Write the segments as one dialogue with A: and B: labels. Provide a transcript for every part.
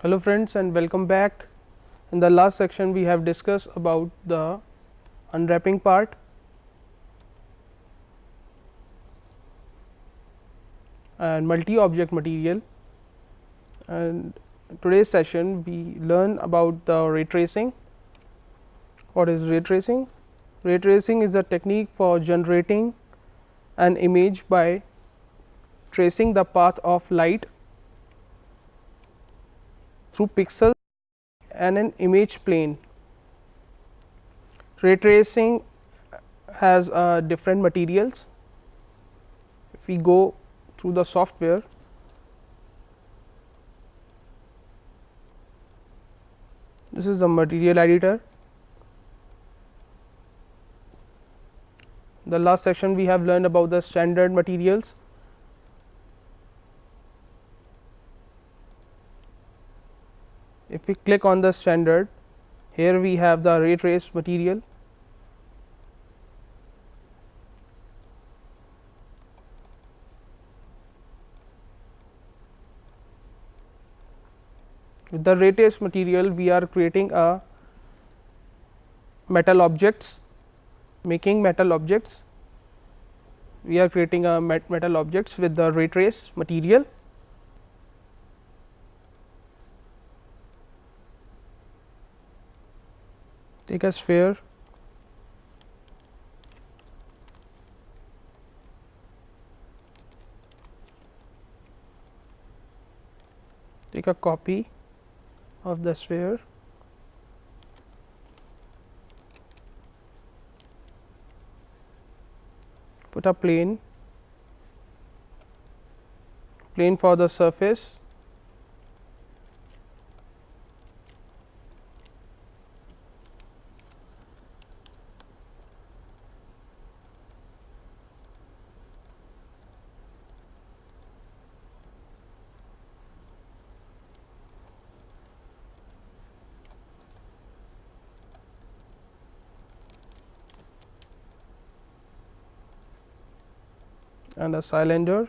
A: Hello friends and welcome back. In the last section we have discussed about the unwrapping part and multi-object material, and today's session we learn about the ray tracing. What is ray tracing? Ray tracing is a technique for generating an image by tracing the path of light through pixels and an image plane. Ray tracing has different materials. If we go through the software, this is the material editor. The last section we have learned about the standard materials. If we click on the standard, here we have the ray trace material. With the ray trace material we are creating a metal objects, making metal objects. We are creating a metal objects with the ray trace material. Take a sphere, take a copy of the sphere, put a plane for the surface, and a cylinder.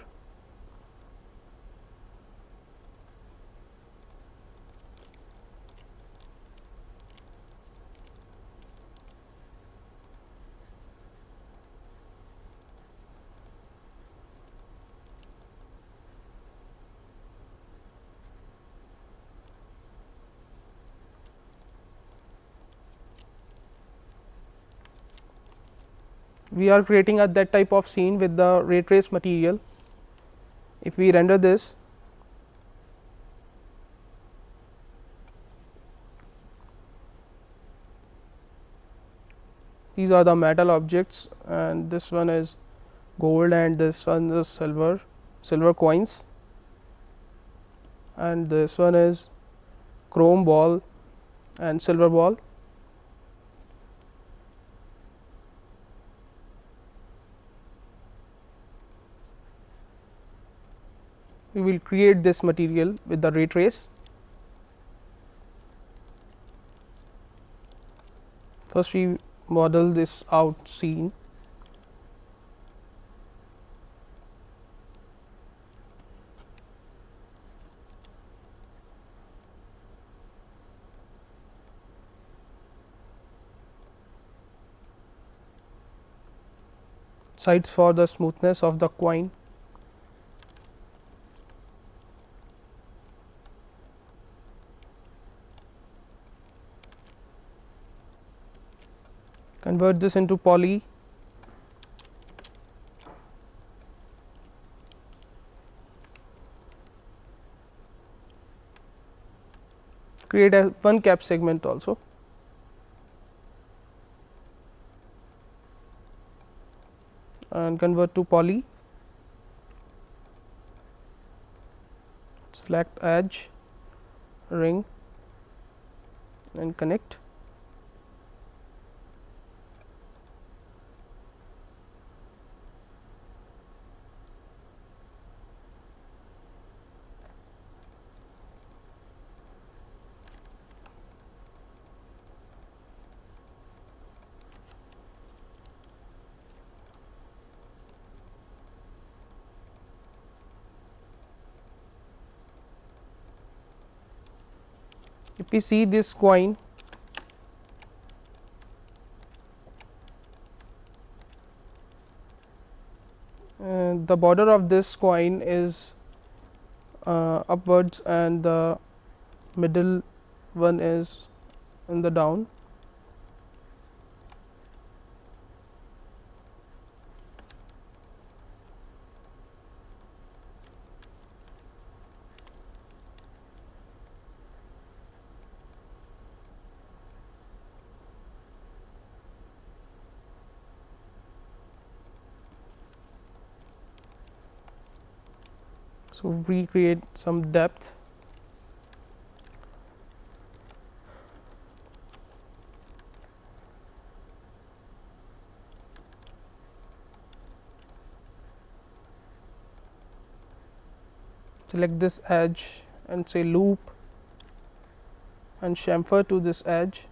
A: We are creating a that type of scene with the ray trace material. If we render this, these are the metal objects, and this one is gold and this one is silver coins, and this one is chrome ball and silver ball. We will create this material with the ray trace. First we model this out scene. Sides for the smoothness of the coin. Convert this into poly. Create a one cap segment also. And convert to poly. Select edge, ring, and connect. If we see this coin, the border of this coin is upwards and the middle one is in the down. So, we create some depth. Select this edge and say loop and chamfer to this edge.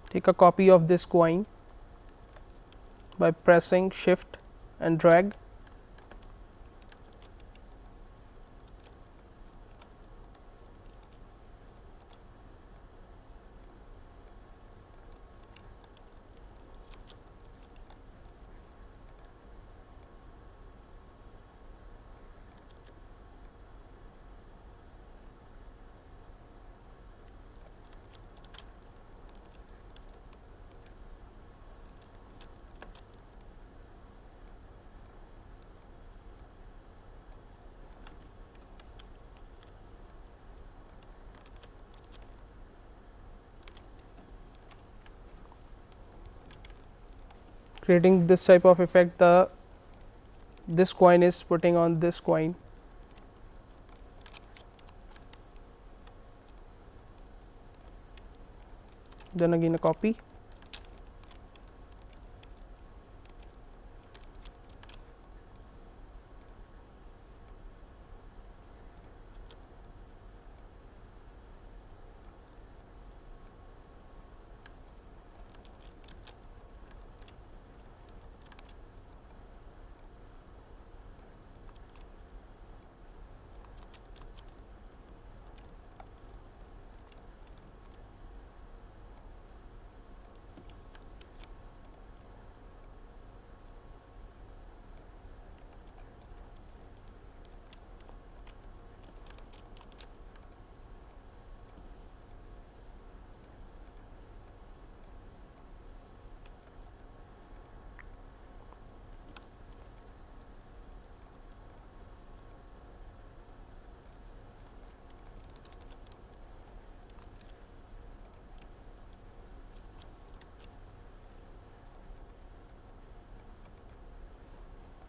A: Take a copy of this coin by pressing shift and drag. Creating this type of effect, this coin is putting on this coin. Then again a copy.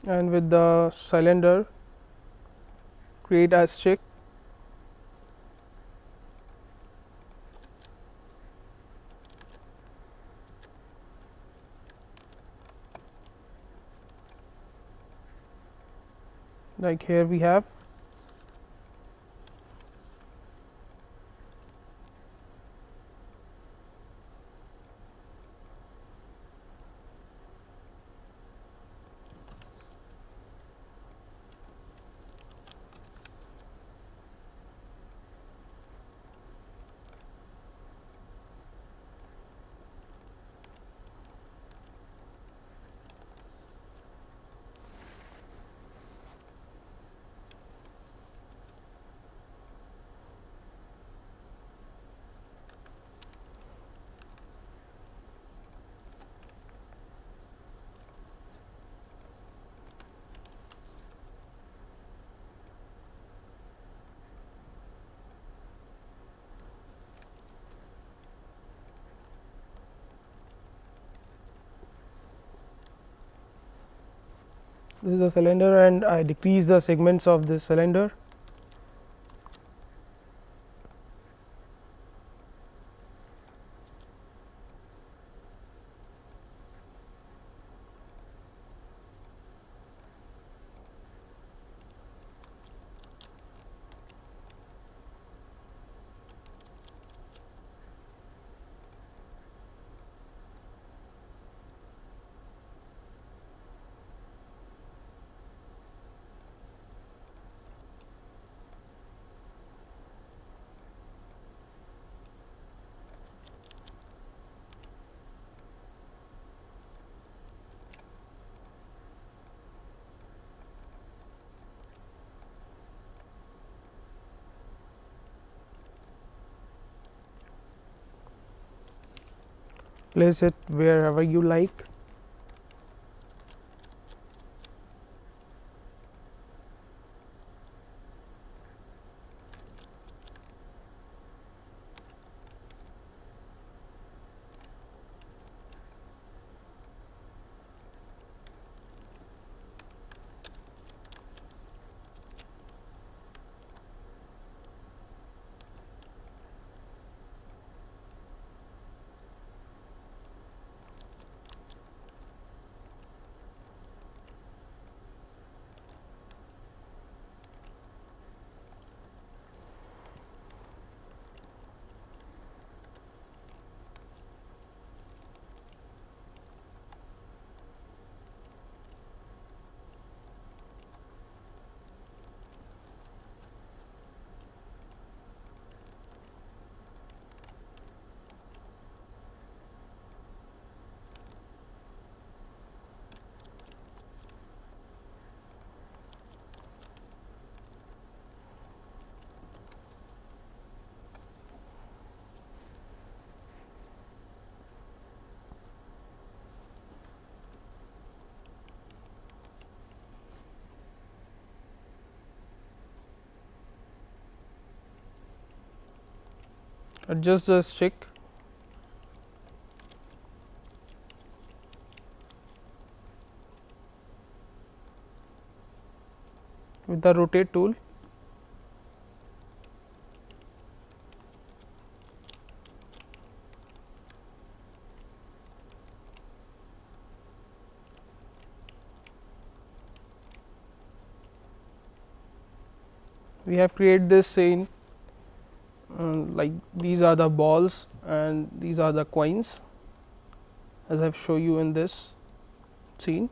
A: And with the cylinder, create a stick. Like here we have. This is a cylinder and I decrease the segments of this cylinder. place it wherever you like. Adjust the stick with the rotate tool. We have created this scene, like these are the balls and these are the coins, as I have shown you in this scene,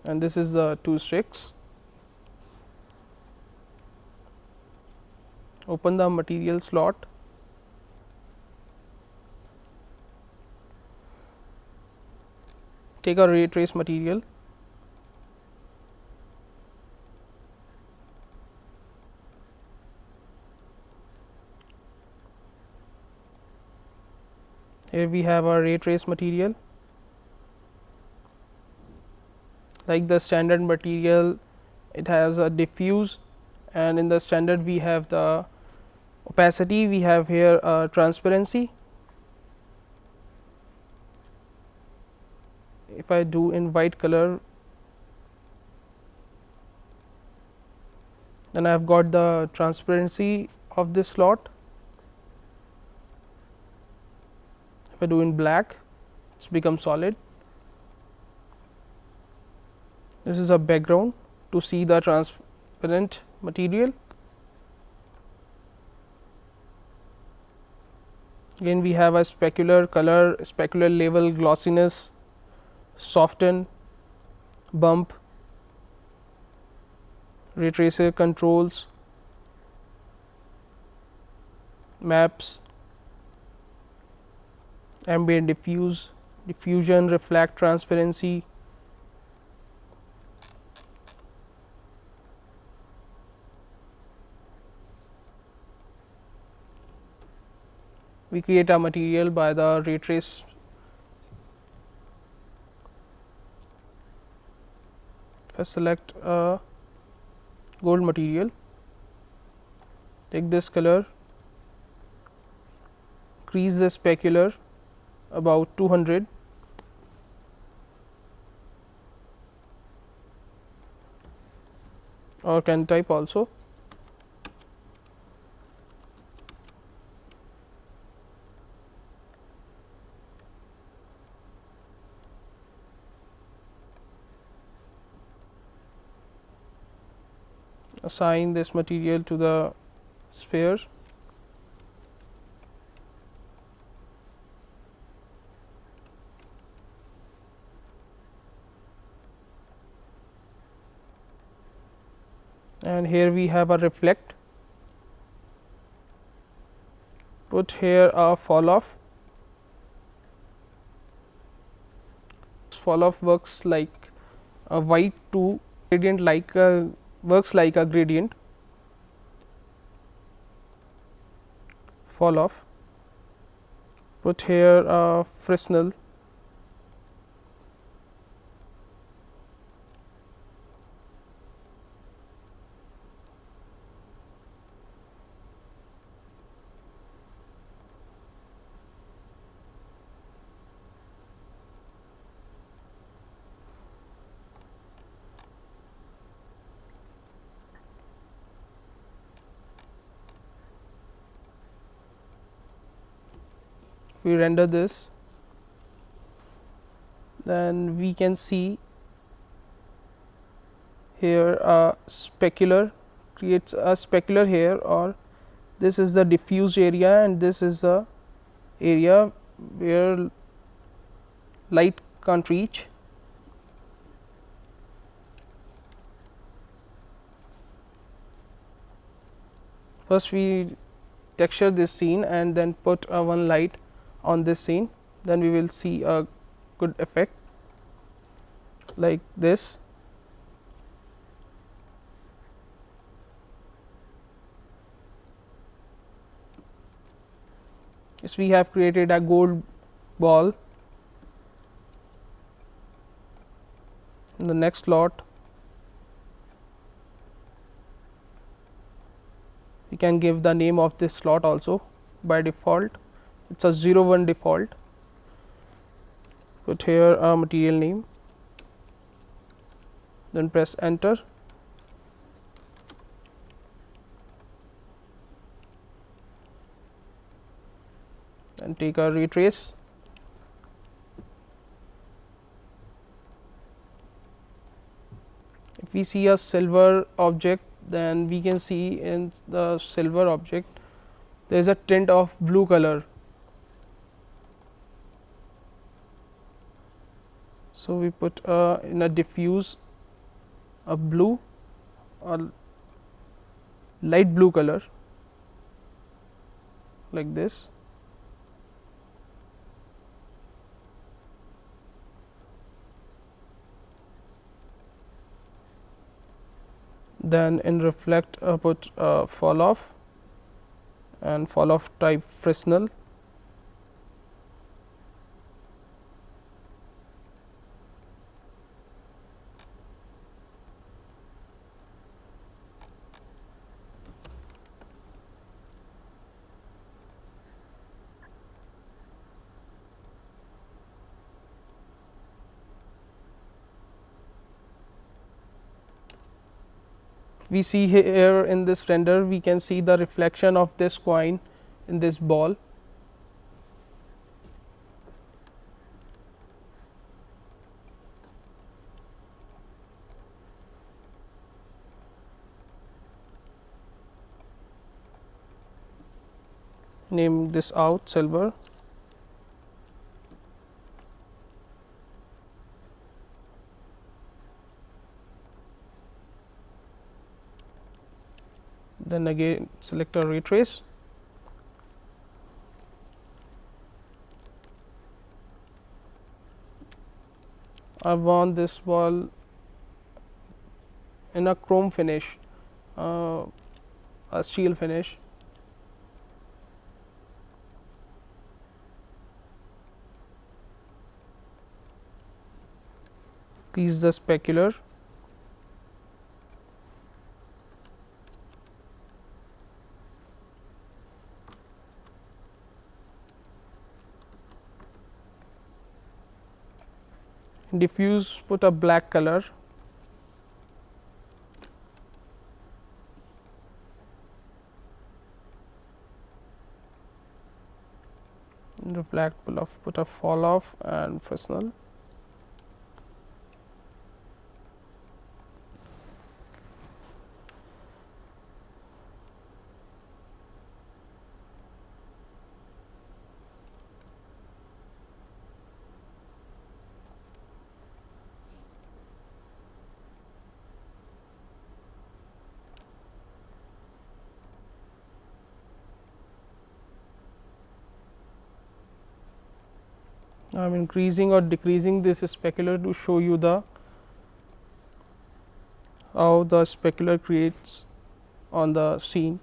A: and this is the two sticks. Open the material slot, take a ray trace material, here we have our ray trace material. Like the standard material, it has a diffuse, and in the standard we have the opacity, we have here transparency. If I do in white color, then I have got the transparency of this slot. If I do in black, it's become solid. This is a background to see the transparent material. Again we have a specular color, specular level, glossiness, soften, bump, ray tracer controls, maps, ambient diffuse, diffusion, reflect, transparency. We create a material by the ray trace. If I select a gold material, take this color, increase the specular about 200, or can type also. Assign this material to the sphere. And here we have a reflect. Put here a fall off. Fall off works like a white to gradient, like works like a gradient. Fall off. put here Fresnel. If we render this, then we can see here a specular, creates a specular here, or this is the diffused area and this is the area where light can't reach. First we texture this scene and then put one light on this scene, then we will see a good effect like this. Yes, we have created a gold ball. In the next slot, we can give the name of this slot also. By default, it's a 01 default. Put here a material name, then press enter. And take a ray trace. If we see a silver object, then we can see in the silver object there is a tint of blue color. So, we put in a diffuse a blue or light blue color like this. Then in reflect put fall off and fall off type Fresnel. We see here in this render, we can see the reflection of this coin in this ball. Name this out silver. Then again select a ray trace. I want this ball in a chrome finish, a steel finish. Increase the specular. Diffuse, put a black color. Reflect, put a fall off and Fresnel. I am increasing or decreasing this specular to show you the how the specular creates on the scene.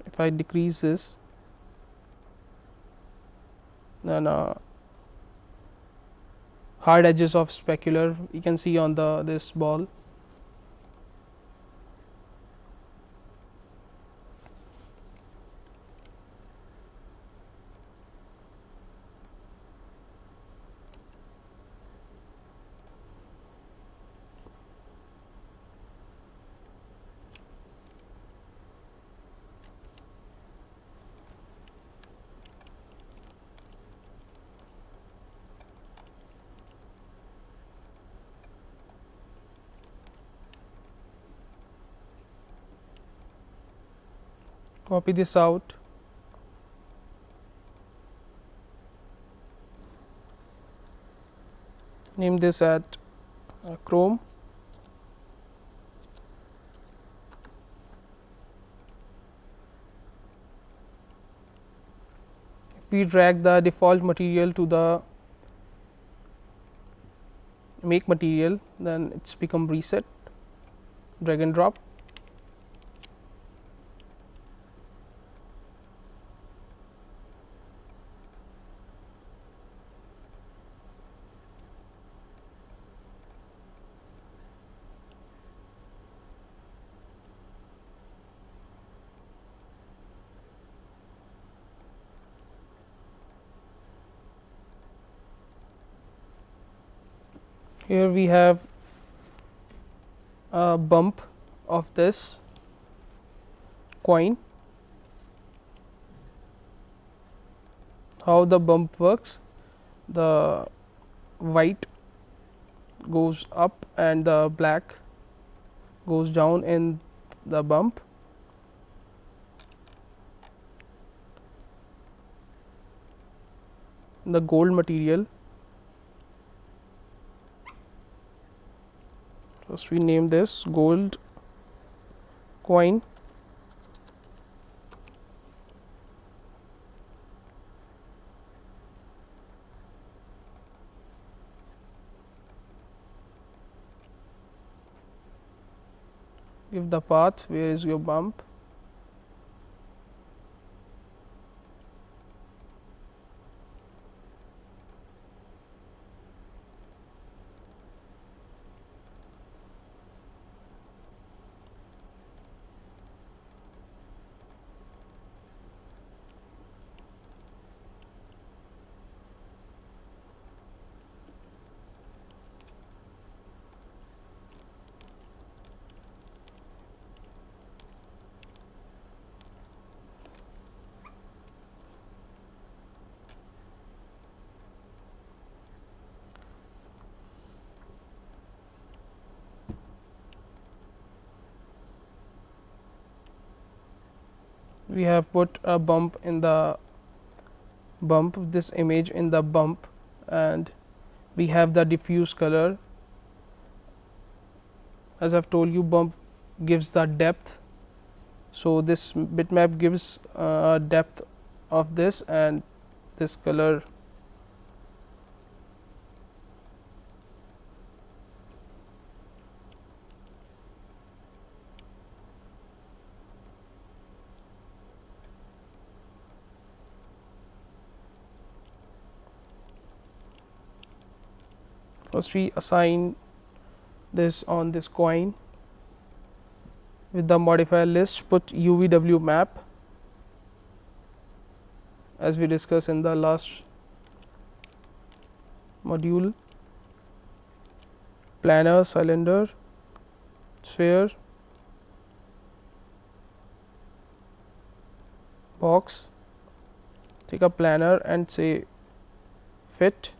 A: If I decrease this, then hard edges of specular you can see on the this ball. Copy this out, name this at Chrome. If we drag the default material to the make material, then it's become reset, drag and drop. Here we have a bump of this coin. How the bump works, the white goes up and the black goes down in the bump. The gold material, first we name this gold coin. Give the path, where is your bump? We have put a bump in the bump, this image in the bump, and we have the diffuse color. As I've told you, bump gives the depth, so this bitmap gives depth of this and this color. First we assign this on this coin. With the modifier list, put UVW map as we discussed in the last module. Planar, cylinder, sphere, box. Take a planar and say fit.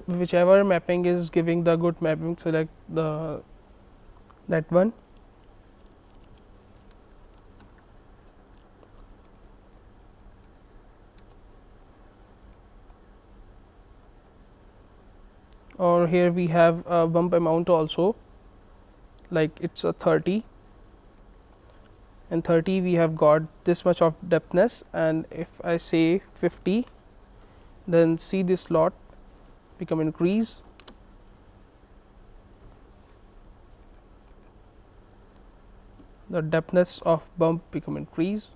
A: whichever mapping is giving the good mapping, select the that one. Or here we have a bump amount also, like it's a 30, and 30 we have got this much of depthness, and if I say 50, then see this slot become increase, the depthness of bump become increase,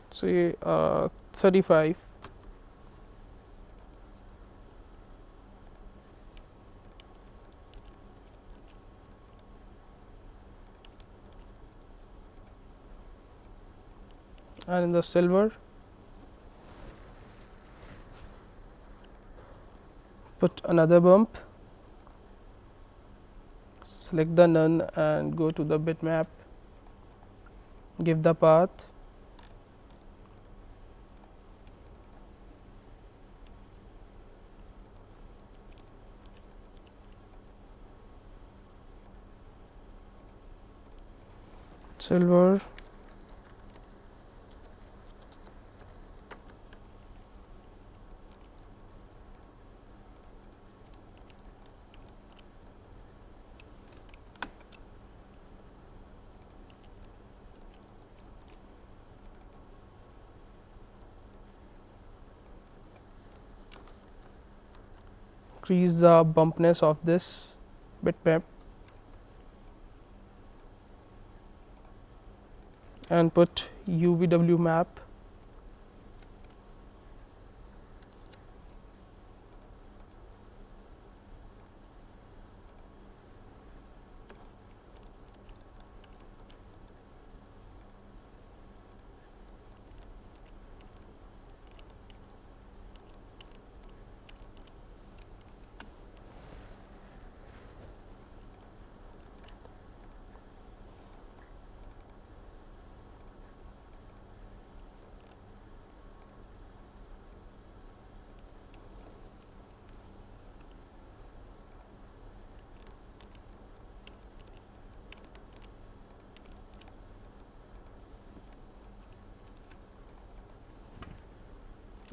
A: say 35, and in the silver put another bump, select the none and go to the bitmap, give the path, silver, increase the bumpness of this bitmap, and put UVW map,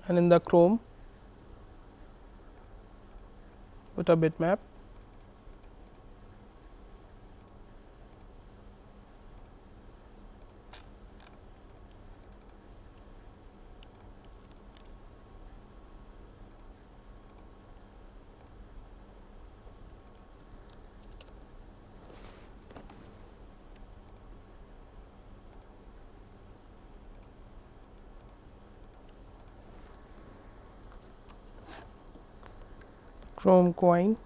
A: and in the Chrome put a bitmap, Chrome coin,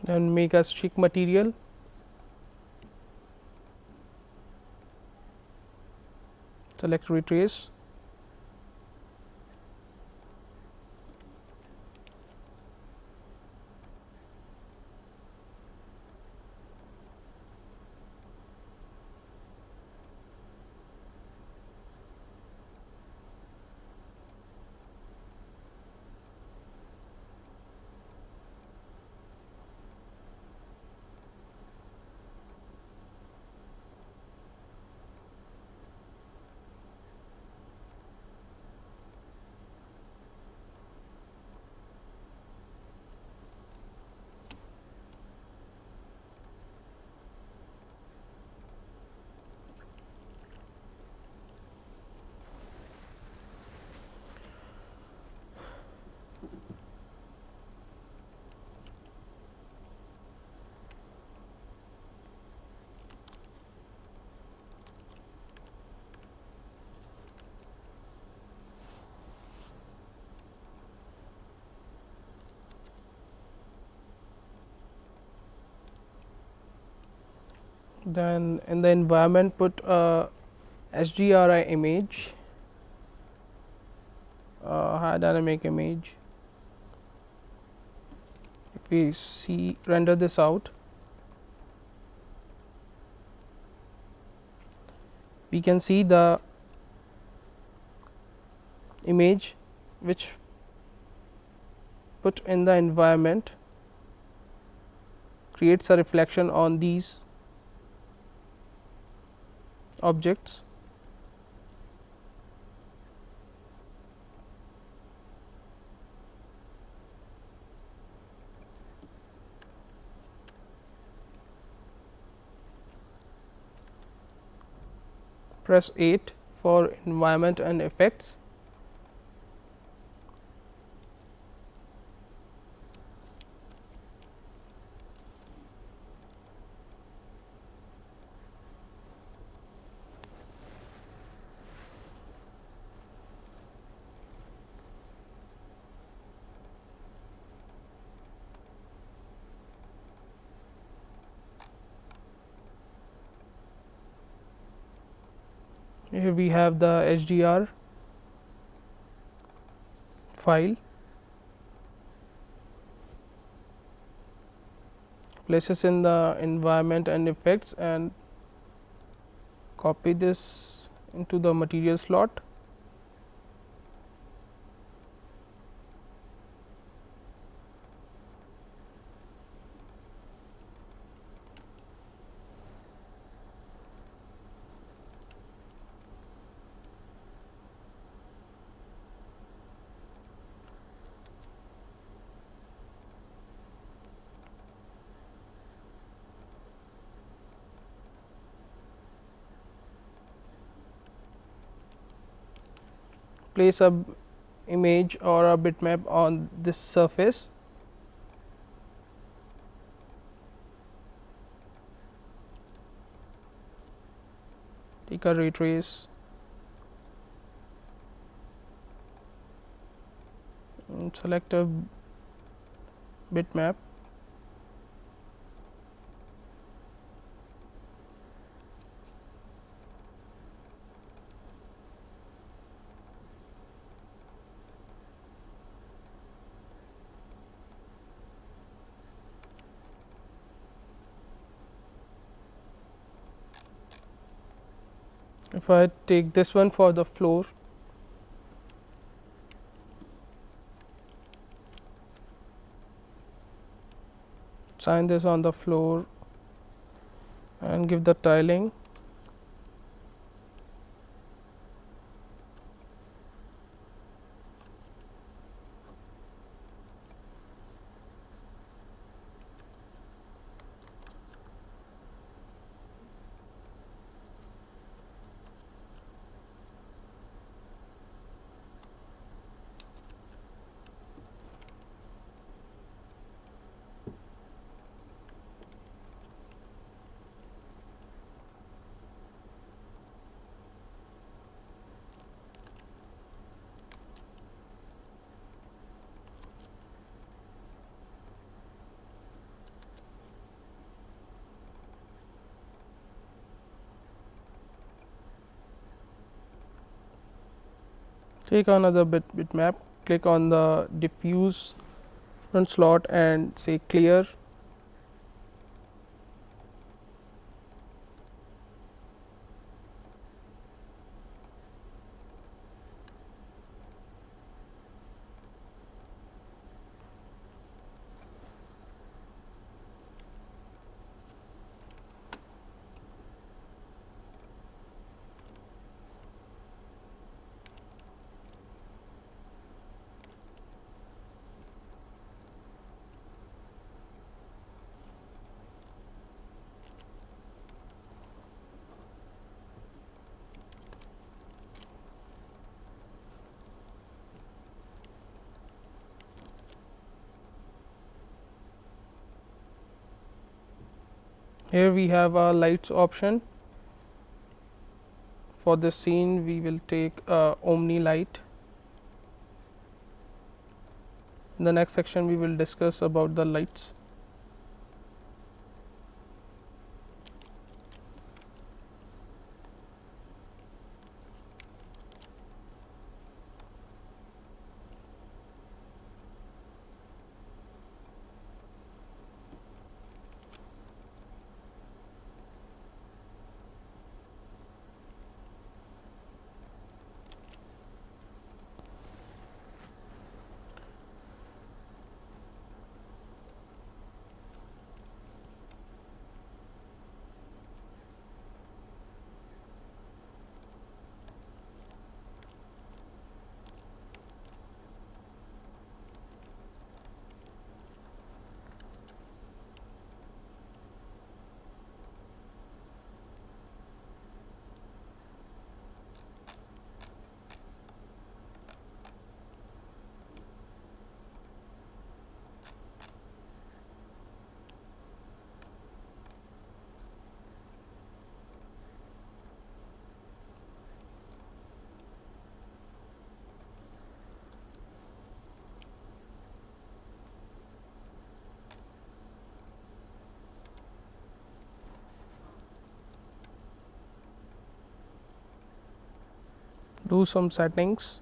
A: and make a streak material, select retrace, Then in the environment put a HDRI image, high dynamic image. If we see render this out, we can see the image which put in the environment creates a reflection on these objects. Press 8 for environment and effects. Here we have the HDR file. Places in the environment and effects and copy this into the material slot. Place a image or a bitmap on this surface. Take a ray trace and select a bitmap. If I take this one for the floor, assign this on the floor and give the tiling. Take another bitmap, click on the diffuse front slot and say clear. Here we have a lights option. For this scene we will take Omni light. In the next section we will discuss about the lights. do some settings.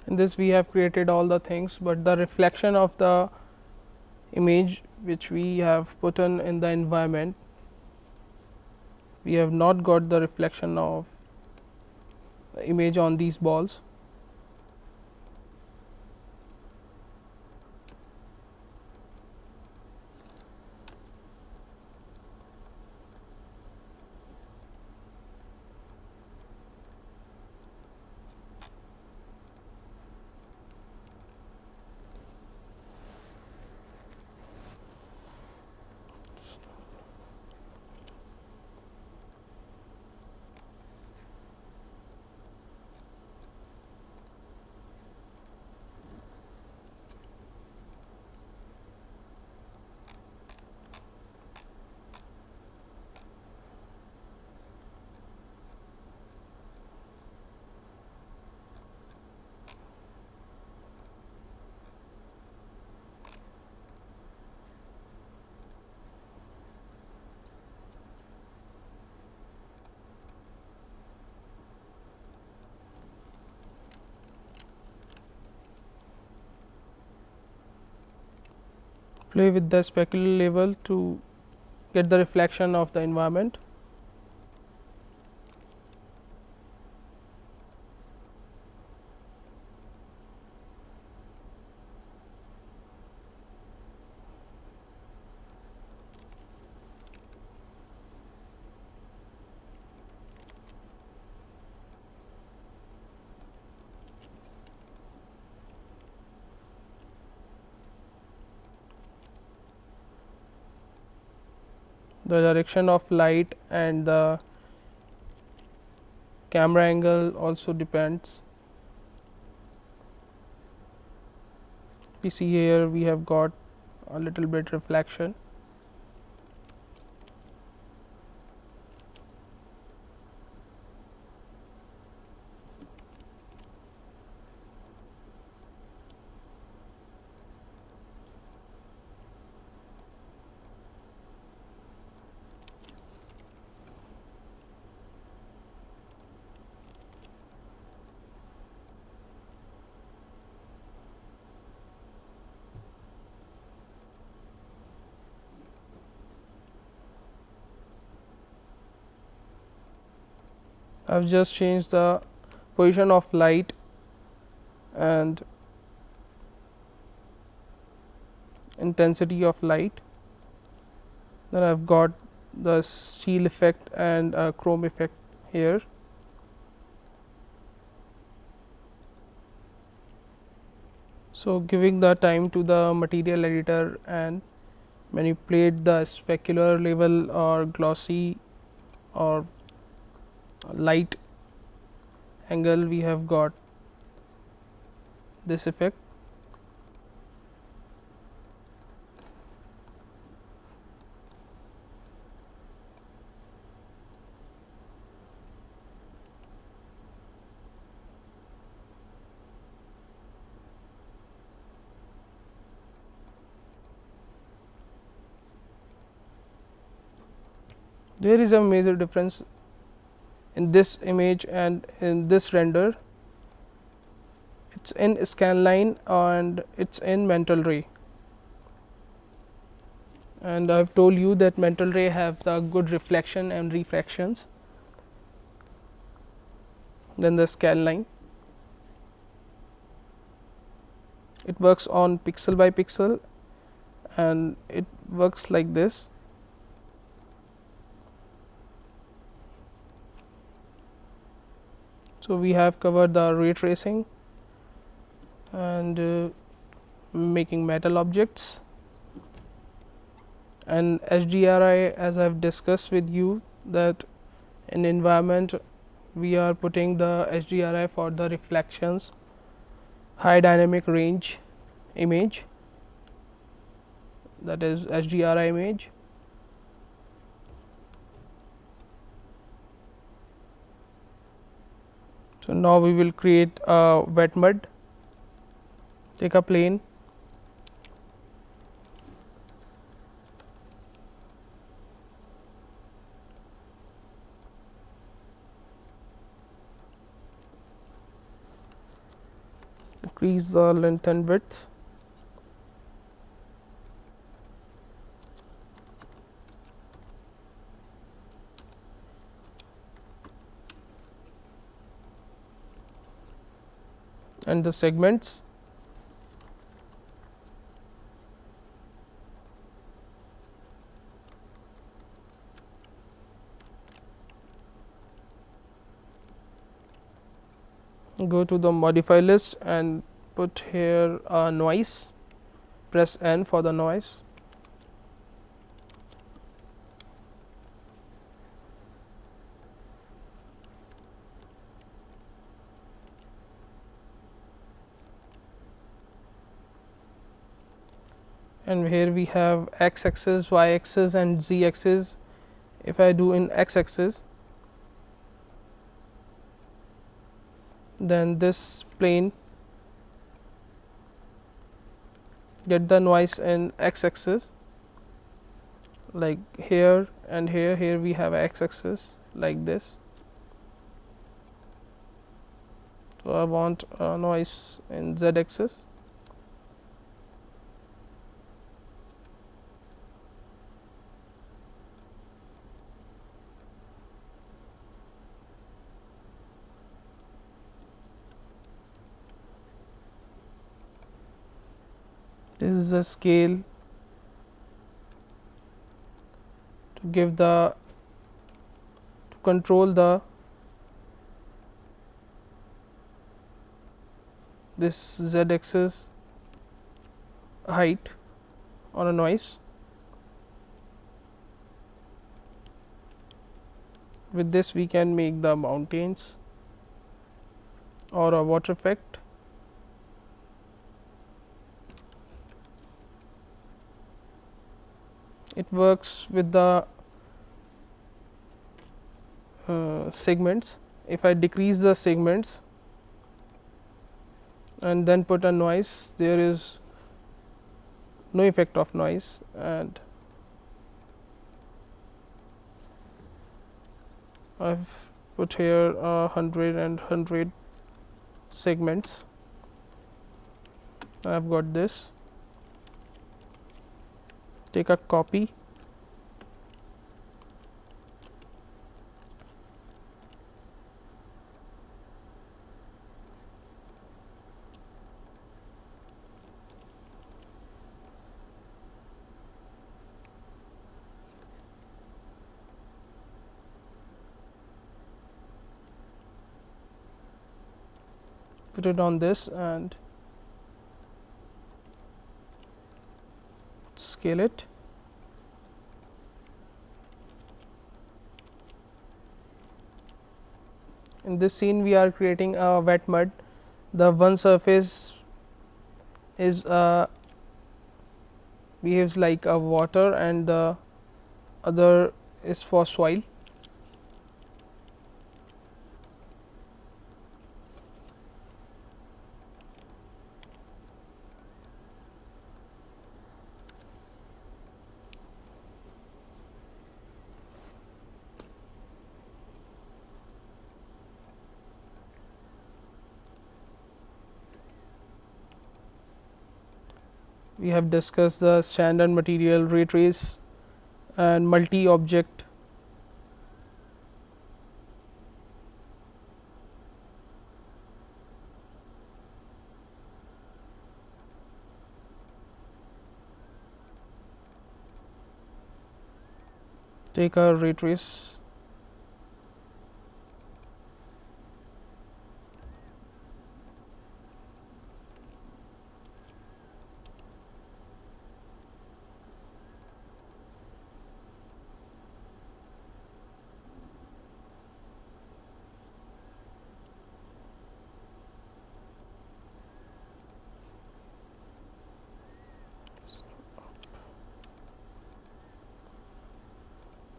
A: In this we have created all the things, but the reflection of the image which we have put in the environment, we have not got the reflection of the image on these balls. Play with the specular level to get the reflection of the environment. The direction of light and the camera angle also depends. We see here we have got a little bit reflection. I have just changed the position of light and intensity of light. Then I have got the steel effect and chrome effect here. So, giving the time to the material editor and manipulate the specular level or glossy or light angle, we have got this effect. There is a major difference in this image and in this render. It's in scanline and it's in mental ray, and I've told you that mental ray have the good reflection and refractions than the scanline. It works on pixel by pixel and it works like this. So we have covered the ray tracing and making metal objects, and HDRI, as I've discussed with you, that in environment we are putting the HDRI for the reflections, high dynamic range image, that is HDRI image. So now we will create a wet mud. Take a plane, increase the length and width, and the segments. Go to the modify list and put here a noise. Press N for the noise. And here we have x axis, y axis and z axis. If I do in x axis, then this plane get the noise in x axis, like here and here we have x axis like this. So I want a noise in z axis. This is a scale to give the to control the this z axis height on a noise. With this we can make the mountains or a water effect. It works with the segments. If I decrease the segments and then put a noise, there is no effect of noise, and I've put here 100 segments. I've got this. Take a copy, put it on this and scale it. In this scene we are creating a wet mud. The one surface is behaves like a water and the other is for soil. we have discussed the standard material, ray trace, and multi object. Take a ray trace.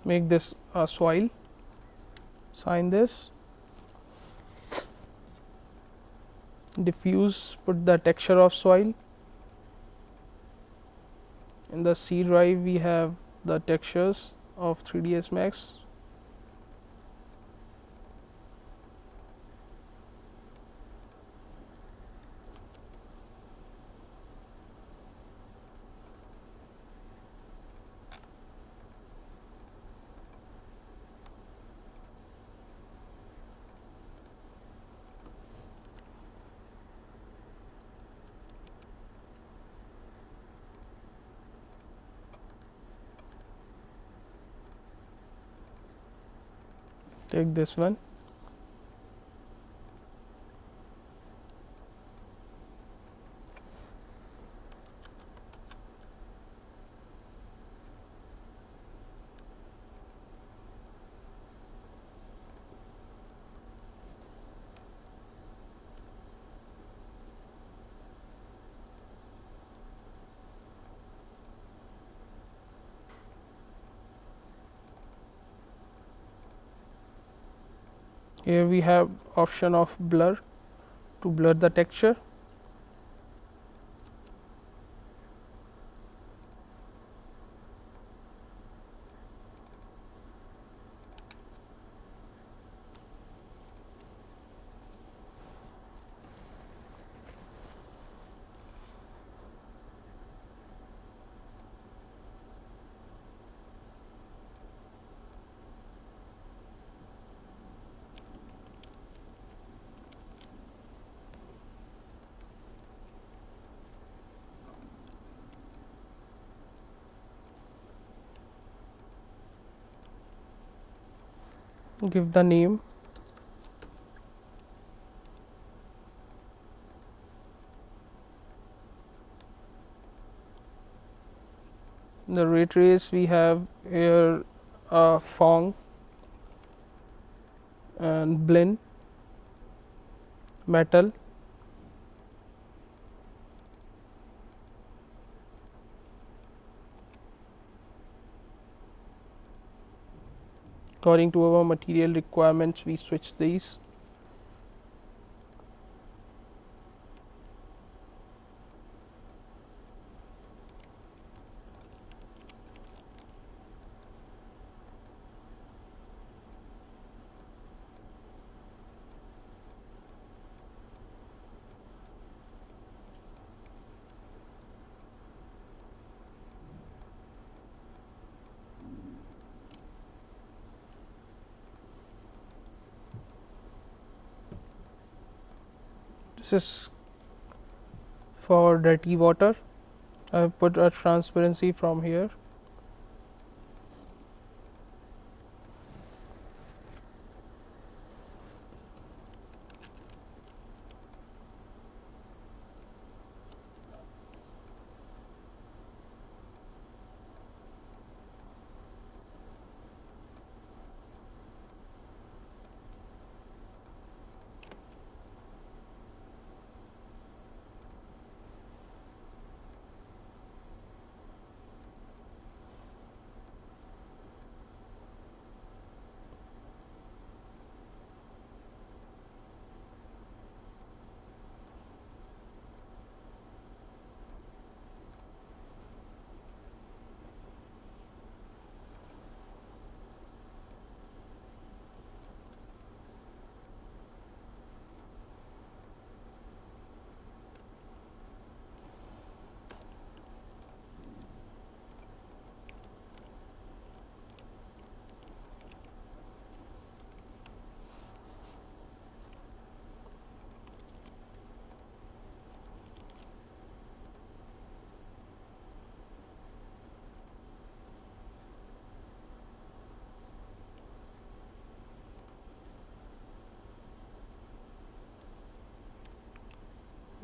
A: Make this a soil. Sign this. Diffuse, put the texture of soil. In the C drive we have the textures of 3ds Max. Take this one. Here we have option of blur to blur the texture. Give the name. The ray trace we have here Phong and blend, metal, according to our material requirements we switch these. This is for dirty water. I have put a transparency from here.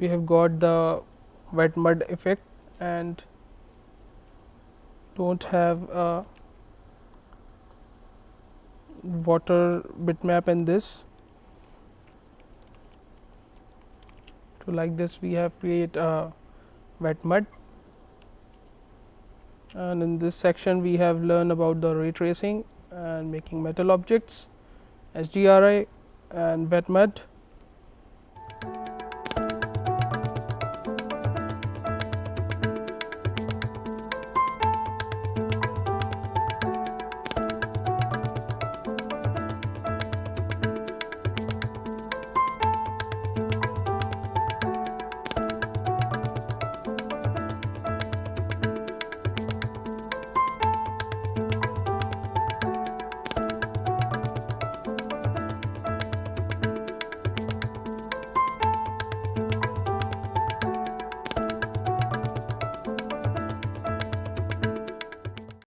A: we have got the wet mud effect and don't have a water bitmap in this. So, like this we have create a wet mud, and in this section we have learned about the ray tracing and making metal objects, HDRI and wet mud.